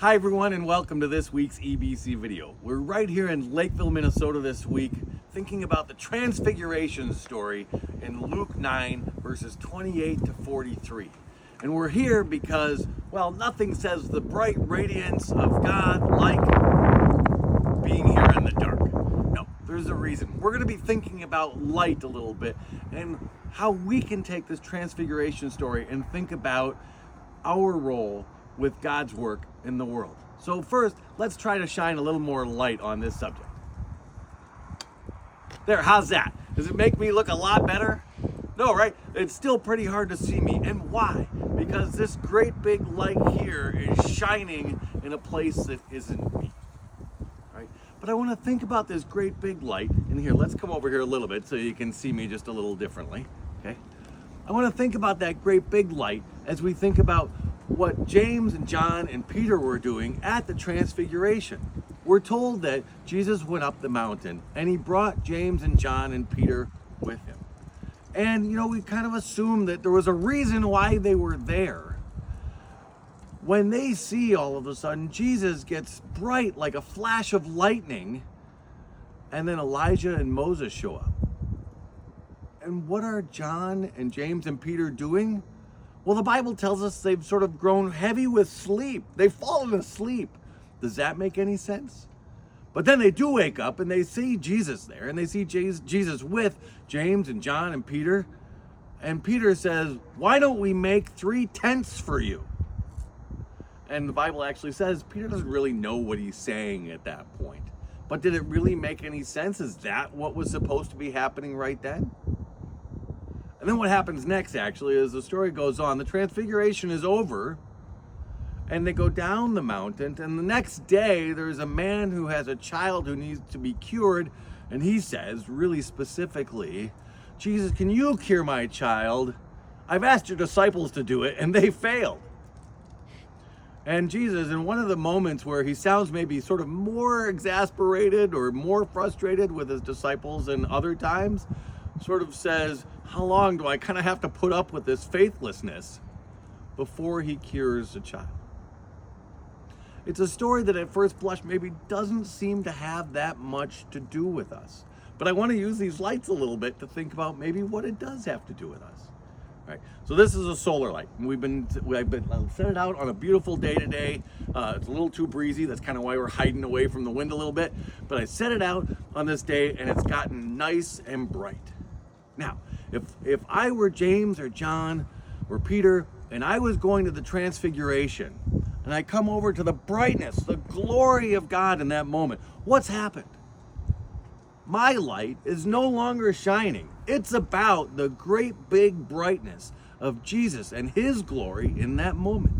Hi everyone, and welcome to this week's EBC video. We're right here in Lakeville, Minnesota this week, thinking about the Transfiguration story in Luke 9 verses 28 to 43. And we're here because, well, nothing says the bright radiance of God like being here in the dark. No, there's a reason. We're going to be thinking about light a little bit and how we can take this Transfiguration story and think about our role with God's work in the world. So first, let's try to shine a little more light on this subject. There, how's that? Does it make me look a lot better? No, right? It's still pretty hard to see me. And why? Because this great big light here is shining in a place that isn't me. Right? But I want to think about this great big light. And here, let's come over here a little bit so you can see me just a little differently. Okay? I want to think about that great big light as we think about what James and John and Peter were doing at the Transfiguration. We're told that Jesus went up the mountain and he brought James and John and Peter with him. And, we kind of assume that there was a reason why they were there. When they see all of a sudden Jesus gets bright like a flash of lightning, and then Elijah and Moses show up. And what are John and James and Peter doing? Well, the Bible tells us they've sort of grown heavy with sleep. They've fallen asleep. Does that make any sense? But then they do wake up and they see Jesus there, and they see Jesus with James and John and Peter. And Peter says, "Why don't we make 3 tents for you?" And the Bible actually says Peter doesn't really know what he's saying at that point. But did it really make any sense? Is that what was supposed to be happening right then? And then what happens next, actually, as the story goes on, the Transfiguration is over, and they go down the mountain, and the next day, there's a man who has a child who needs to be cured, and he says, really specifically, "Jesus, can you cure my child? I've asked your disciples to do it, and they failed." And Jesus, in one of the moments where he sounds maybe sort of more exasperated or more frustrated with his disciples than other times, sort of says, "How long do I kind of have to put up with this faithlessness before he cures the child?" It's a story that at first blush maybe doesn't seem to have that much to do with us. But I want to use these lights a little bit to think about maybe what it does have to do with us. All right. So this is a solar light. I've been set it out on a beautiful day today. It's a little too breezy. That's kind of why we're hiding away from the wind a little bit. But I set it out on this day and it's gotten nice and bright. Now, if I were James or John or Peter and I was going to the Transfiguration and I come over to the brightness, the glory of God in that moment, what's happened? My light is no longer shining. It's about the great big brightness of Jesus and his glory in that moment.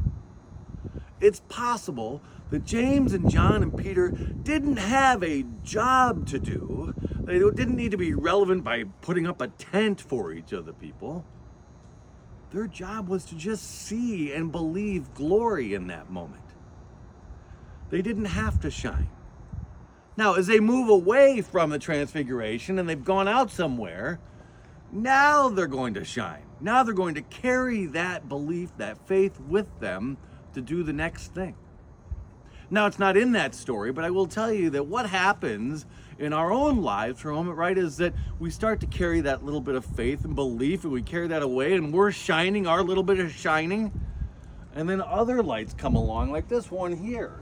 It's possible that James and John and Peter didn't have a job to do. They didn't need to be relevant by putting up a tent for each of the people. Their job was to just see and believe glory in that moment. They didn't have to shine. Now, as they move away from the Transfiguration and they've gone out somewhere, now they're going to shine. Now they're going to carry that belief, that faith with them to do the next thing. Now, it's not in that story, but I will tell you that what happens in our own lives for a moment, right, is that we start to carry that little bit of faith and belief, and we carry that away, and we're shining our little bit of shining, and then other lights come along, like this one here.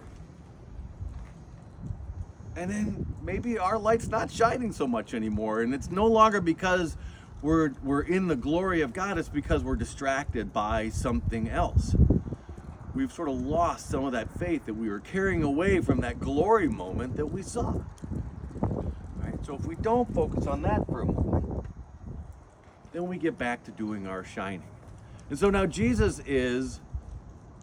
And then maybe our light's not shining so much anymore, and it's no longer because we're in the glory of God, it's because we're distracted by something else. We've sort of lost some of that faith that we were carrying away from that glory moment that we saw. Right? So if we don't focus on that for a moment, then we get back to doing our shining. And so now Jesus is,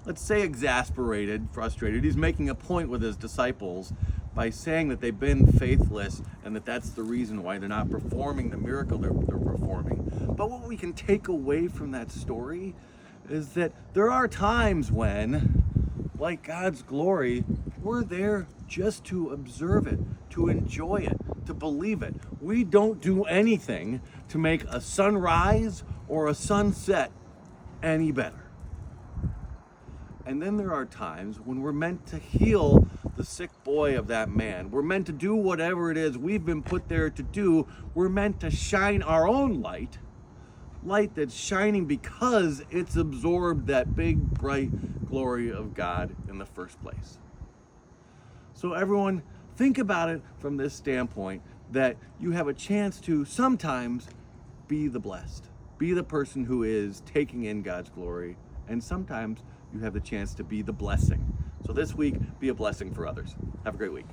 let's say, exasperated, frustrated. He's making a point with his disciples by saying that they've been faithless and that that's the reason why they're not performing the miracle they're performing. But what we can take away from that story is that there are times when, like God's glory, we're there just to observe it, to enjoy it, to believe it. We don't do anything to make a sunrise or a sunset any better. And then there are times when we're meant to heal the sick boy of that man. We're meant to do whatever it is we've been put there to do. We're meant to shine our own light that's shining because it's absorbed that big, bright glory of God in the first place. So everyone, think about it from this standpoint, that you have a chance to sometimes be the blessed, be the person who is taking in God's glory, and sometimes you have the chance to be the blessing. So this week, be a blessing for others. Have a great week.